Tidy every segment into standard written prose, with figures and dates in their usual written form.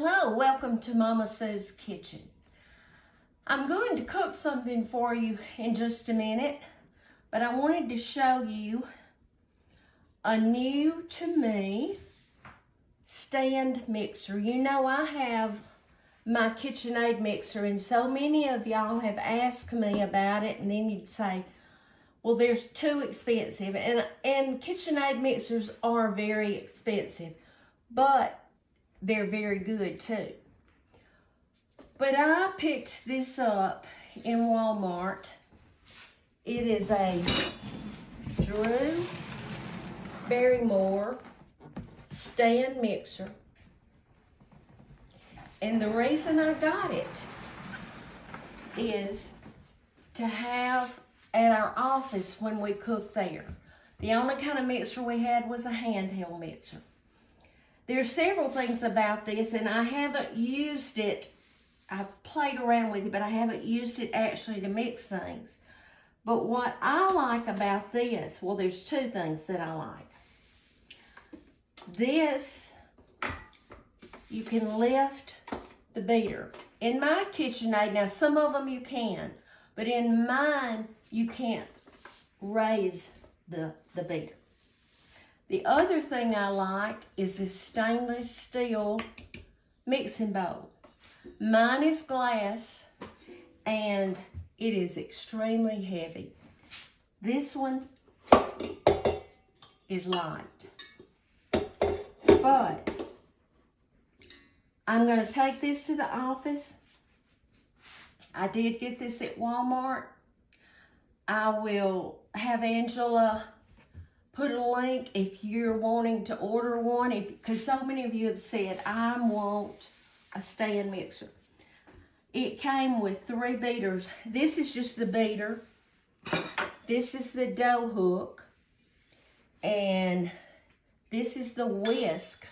Hello, welcome to Mama Sue's Kitchen. I'm going to cook something for you in just a minute, but I wanted to show you a new to me stand mixer. You know I have my KitchenAid mixer and so many of y'all have asked me about it, and then you'd say, well, they're too expensive, and KitchenAid mixers are very expensive, but they're very good too. But I picked this up in Walmart. It is a Drew Barrymore stand mixer. And the reason I got it is to have at our office when we cook there. The only kind of mixer we had was a handheld mixer. There are several things about this, and I haven't used it. I've played around with it, but I haven't used it actually to mix things. But what I like about this, well, there's two things that I like. This, you can lift the beater. In my KitchenAid, now some of them you can, but in mine, you can't raise the beater. The other thing I like is this stainless steel mixing bowl. Mine is glass and it is extremely heavy. This one is light. But I'm going to take this to the office. I did get this at Walmart. I will have Angela put a link if you're wanting to order one, because so many of you have said, I want a stand mixer. It came with 3 beaters. This is just the beater. This is the dough hook. And this is the whisk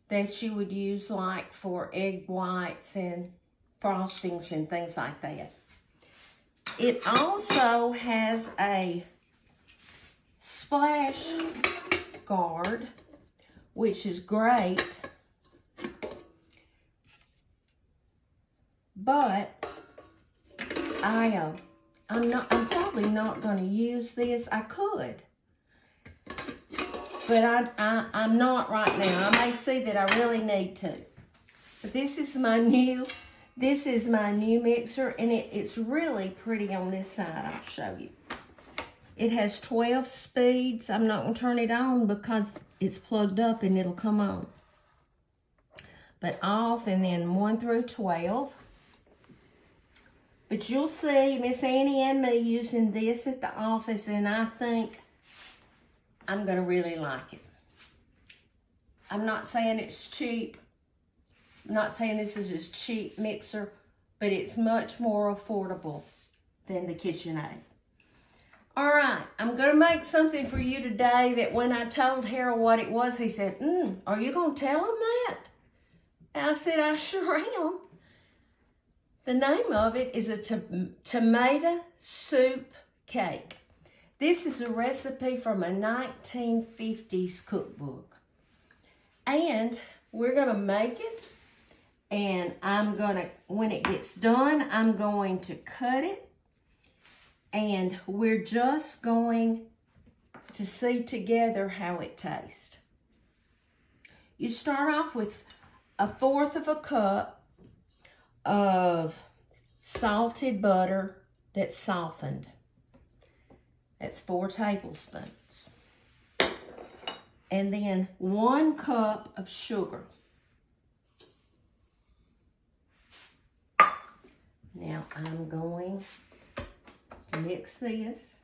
that you would use like for egg whites and frostings and things like that. It also has a splash guard, which is great, but I'm probably not going to use this. I could, but I'm not right now. I may see that I really need to. But this is my new mixer, and it's really pretty on this side. I'll show you. It has 12 speeds. I'm not going to turn it on because it's plugged up and it'll come on. But off, and then 1 through 12. But you'll see Miss Annie and me using this at the office, and I think I'm going to really like it. I'm not saying it's cheap. I'm not saying this is a cheap mixer, but it's much more affordable than the KitchenAid. All right, I'm going to make something for you today that when I told Harold what it was, he said, are you going to tell him that? And I said, I sure am. The name of it is a tomato soup cake. This is a recipe from a 1950s cookbook. And we're going to make it, and when it gets done, I'm going to cut it. And we're just going to see together how it tastes. You start off with 1/4 of a cup of salted butter that's softened. That's 4 tablespoons. And then 1 cup of sugar. Now I'm going mix this,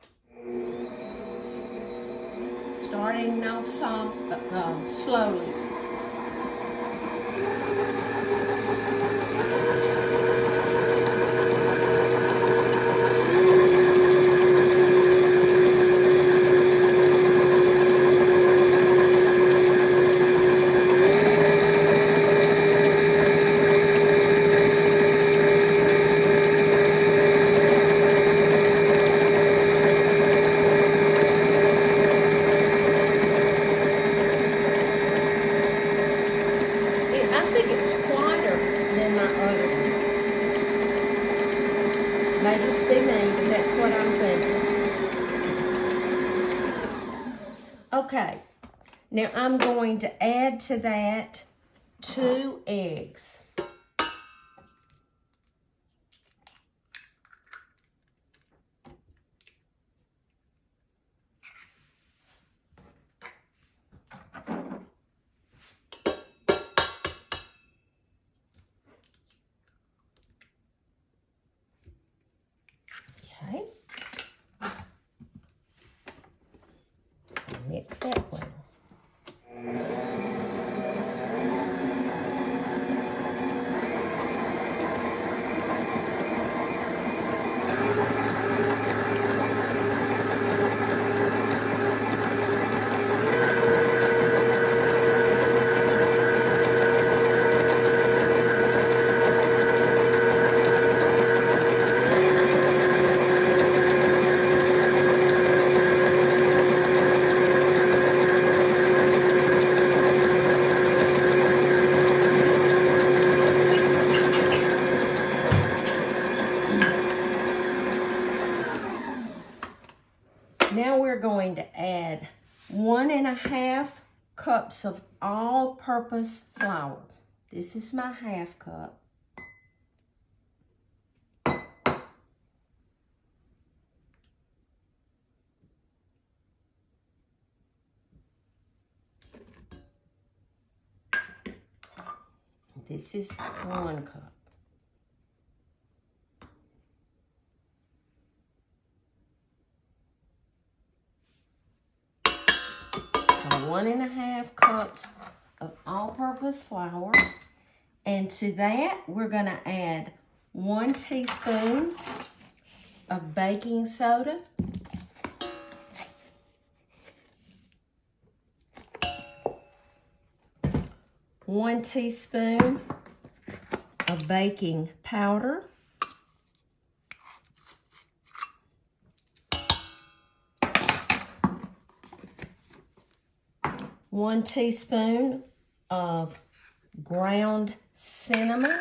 starting off soft, slowly. think it's quieter than my other one. May just be me, but that's what I'm thinking. Okay, now I'm going to add to that 2 eggs. Okay. Mix that well. Now we're going to add 1½ cups of all-purpose flour. This is my ½ cup. This is 1 cup. So 1½ cups of all-purpose flour. And to that, we're going to add 1 teaspoon of baking soda. 1 teaspoon of baking powder. 1 teaspoon of ground cinnamon.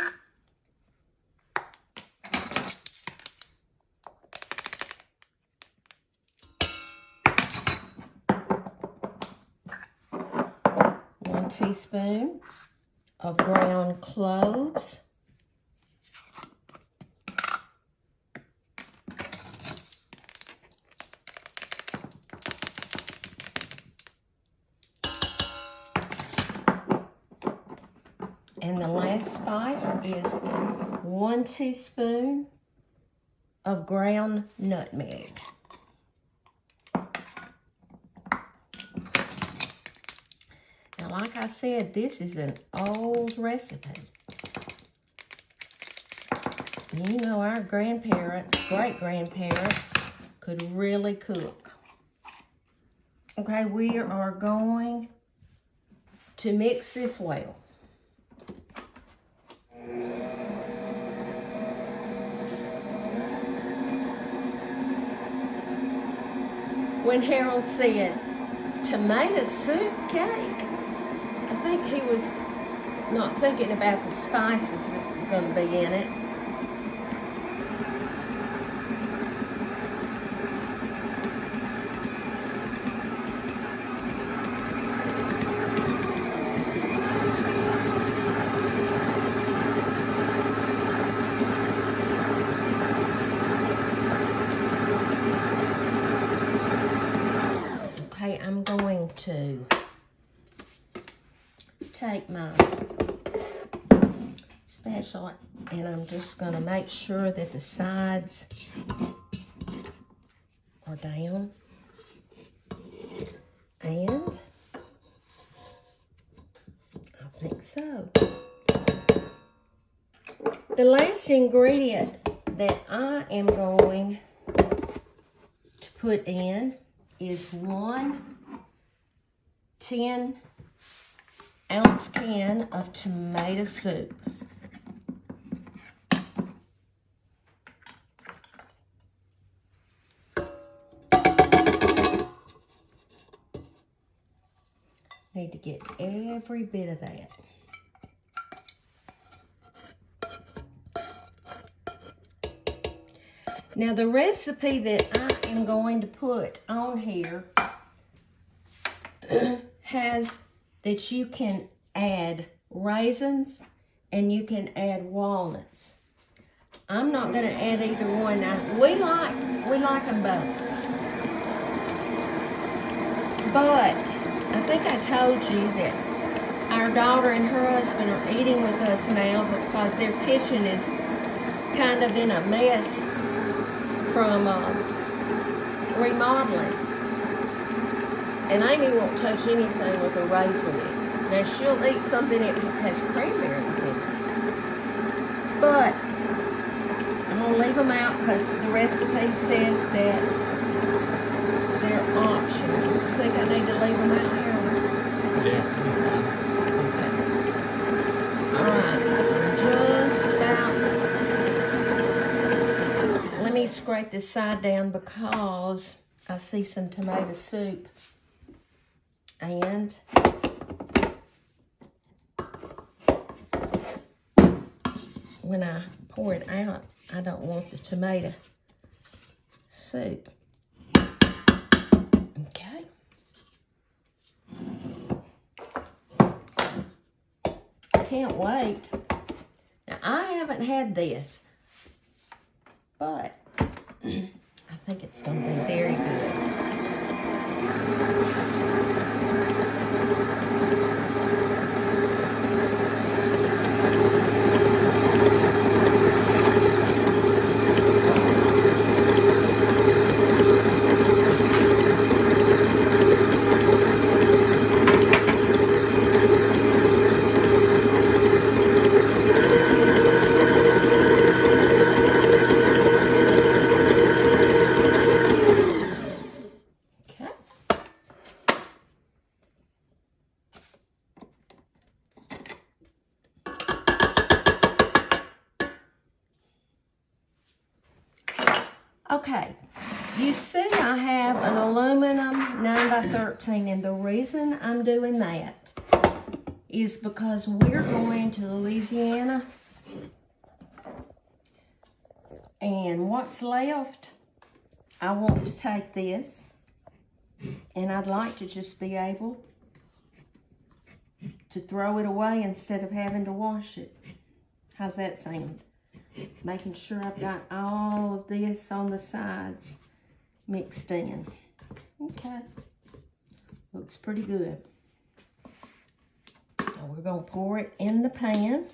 1 teaspoon of ground cloves. 1 the last spice is 1 teaspoon of ground nutmeg. Now, like I said, this is an old recipe. You know, our grandparents, great-grandparents could really cook. Okay, we are going to mix this well. When Harold said tomato soup cake, I think he was not thinking about the spices that were going to be in it. Okay, I'm going to take my spatula and I'm just going to make sure that the sides are down. And I think so. The last ingredient that I am going to put in is 1 10-ounce can of tomato soup. Need to get every bit of that. Now the recipe that I am going to put on here has that you can add raisins and you can add walnuts. I'm not going to add either one. Now, we like them both. But I think I told you that our daughter and her husband are eating with us now because their kitchen is kind of in a mess from remodeling. And Amy won't touch anything with a raisin in it. Now, she'll eat something that has cranberries in it. But I'm going to leave them out because the recipe says that they're optional. I think I need to leave them out here. Yeah. Okay. Alright, just about. Let me scrape this side down because I see some tomato soup. And when I pour it out, I don't want the tomato soup. Okay. Can't wait. Now, I haven't had this, but I think it's going to be very good. Okay, you see I have an aluminum 9x13, and the reason I'm doing that is because we're going to Louisiana, and what's left, I want to take this, and I'd like to just be able to throw it away instead of having to wash it. How's that sound? Making sure I've got all of this on the sides mixed in. Okay. Looks pretty good. Now we're going to pour it in the pan.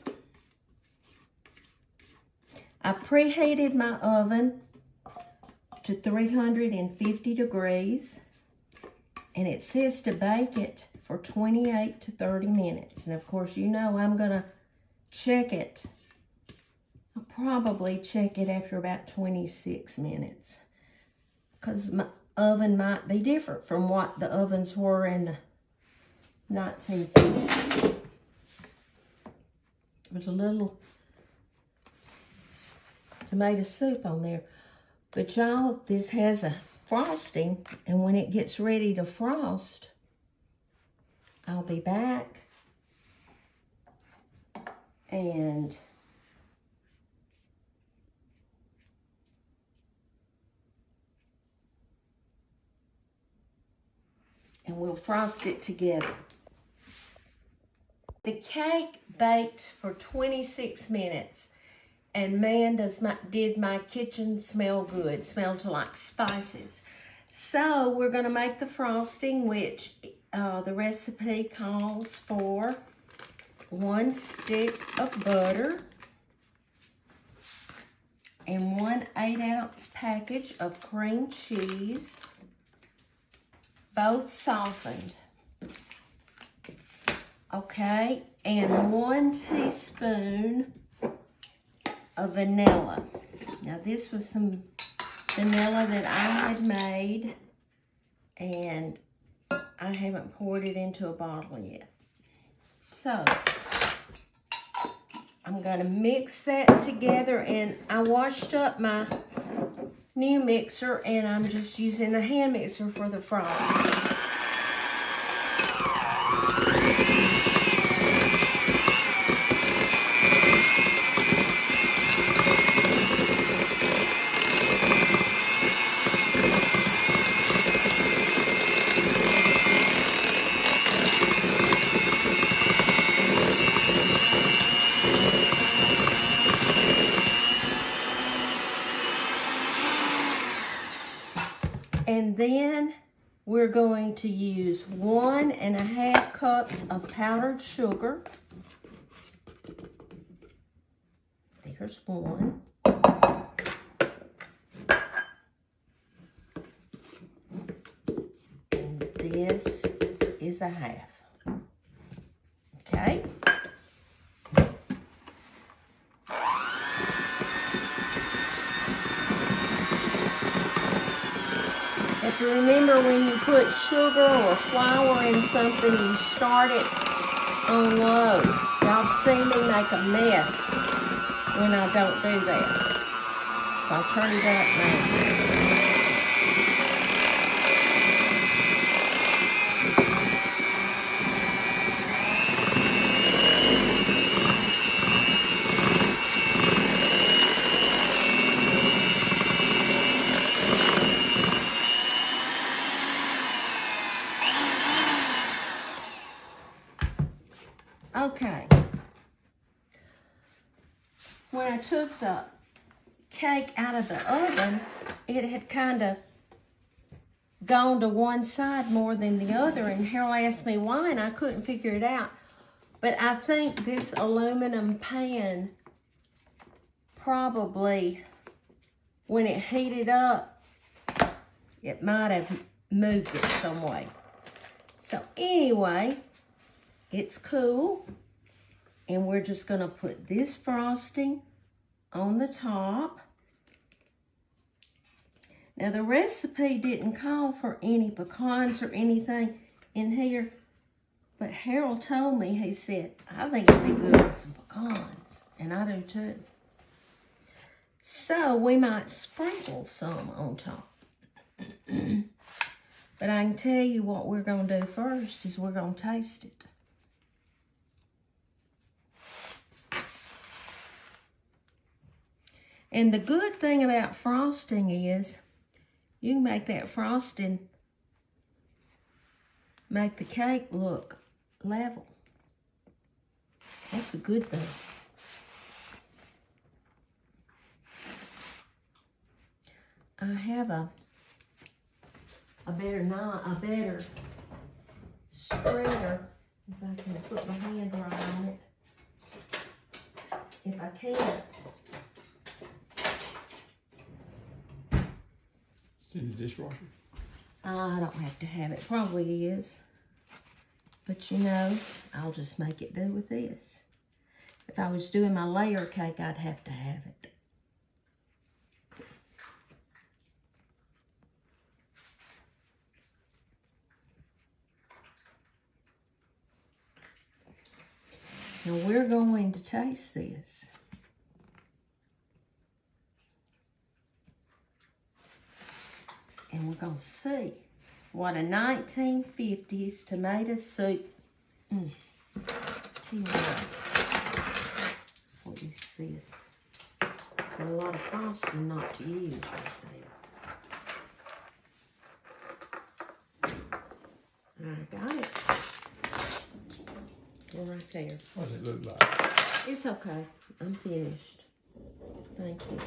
I preheated my oven to 350 degrees. And it says to bake it for 28 to 30 minutes. And of course, you know I'm going to check it. I'll probably check it after about 26 minutes because my oven might be different from what the ovens were in the 1950s. There's a little tomato soup on there. But y'all, this has a frosting, and when it gets ready to frost, I'll be back and we'll frost it together. The cake baked for 26 minutes, and man, did my kitchen smell good. Smelled like spices. So we're going to make the frosting, which the recipe calls for 1 stick of butter and 1 8-ounce package of cream cheese, both softened. Okay, and 1 teaspoon of vanilla. Now this was some vanilla that I had made, and I haven't poured it into a bottle yet. So I'm going to mix that together, and I washed up my new mixer, and I'm just using the hand mixer for the frosting. then we're going to use 1.5 cups of powdered sugar. There's one. And this is 1/2. Okay. Have to remember when you put sugar or flour in something, you start it on low. Y'all see me make a mess when I don't do that. So I'll turn it up now. Okay. When I took the cake out of the oven, it had kind of gone to one side more than the other, and Harold asked me why, and I couldn't figure it out. But I think this aluminum pan probably, when it heated up, it might have moved it some way. So anyway, it's cool. And we're just gonna put this frosting on the top. Now the recipe didn't call for any pecans or anything in here, but Harold told me, he said, I think it'd be good with some pecans, and I do too. So we might sprinkle some on top. But I can tell you what we're gonna do first is we're gonna taste it. And the good thing about frosting is you can make that frosting make the cake look level. That's a good thing. I have a better spreader, if I can put my hand right on it. If I can't. It's in the dishwasher. I don't have to have it. Probably is. But you know, I'll just make it do with this. If I was doing my layer cake, I'd have to have it. Now we're going to taste this. And we're going to see what a 1950s tomato soup. Tell you what is this? It's a lot of frosting not to use right there. I got it. We're right there. What does it look like? It's okay. I'm finished. Thank you.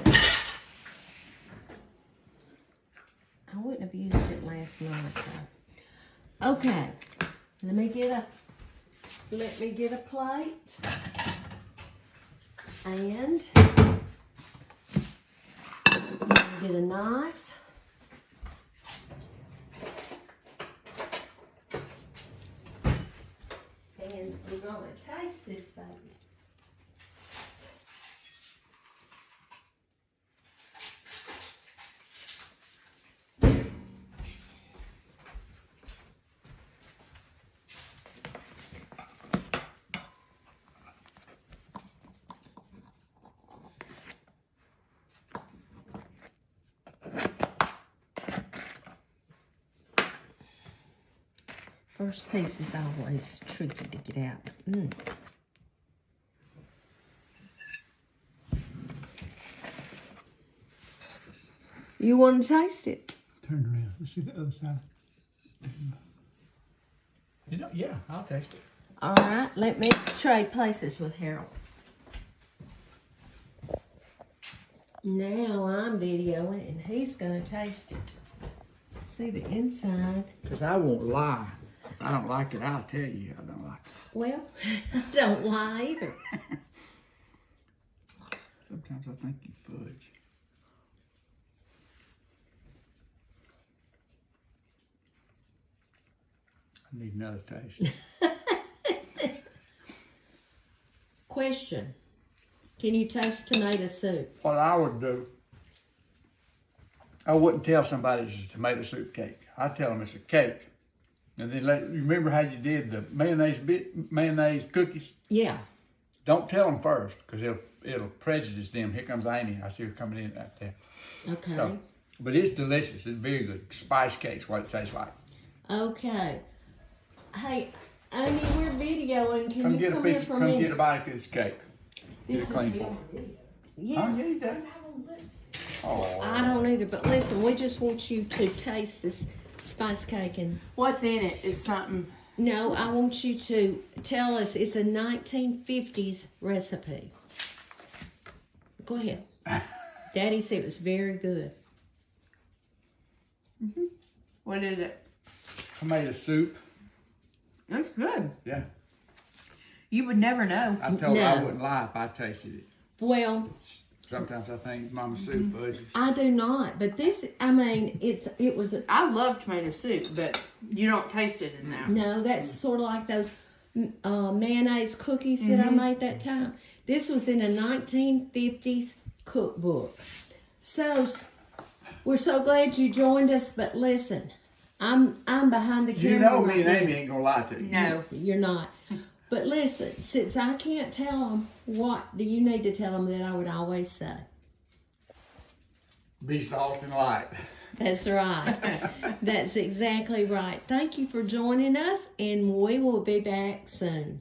I wouldn't have used it last night though. Okay, let me get a plate and get a knife. And we're going to taste this baby. First piece is always tricky to get out. You want to taste it? Turn around. Let's see the other side. You know, yeah, I'll taste it. All right, let me trade places with Harold. Now I'm videoing and he's going to taste it. see the inside. Because I won't lie. If I don't like it, I'll tell you I don't like it. Well, I don't lie either. Sometimes I think you fudge. I need another taste. Question. Can you taste tomato soup? What I would do, I wouldn't tell somebody it's a tomato soup cake. I'd tell them it's a cake. And then you remember how you did the mayonnaise cookies? Yeah. Don't tell them first, because it'll prejudice them. Here comes Amy. I see her coming in right there. Okay. So, but it's delicious. It's very good. Spice cake's what it tastes like. Okay. Hey, Amy, we're videoing. Can Come you get a come piece. here for Come me? get a bite of this cake. Get This it clean is- for. Yeah. Oh yeah, you do. Oh. I don't either, but listen, we just want you to taste this spice cake and What's in it is something. no, I want you to tell us it's a 1950s recipe. Go ahead. Daddy said it was very good. What is it? Tomato soup. It's good. Yeah. You would never know. I told her I No. wouldn't lie if I tasted it. Well, Sometimes I think Mama soup fudges. I do not, but this, I mean, it was, I love tomato soup, but you don't taste it in there. no, that's sort of like those mayonnaise cookies that I made that time. This was in a 1950s cookbook. So, we're so glad you joined us, but listen, I'm behind the camera. You know right me and now. Amy ain't gonna lie to you. No. You're not. But listen, since I can't tell them, what do you need to tell them that I would always say? Be salt and light. That's right. That's exactly right. Thank you for joining us, and we will be back soon.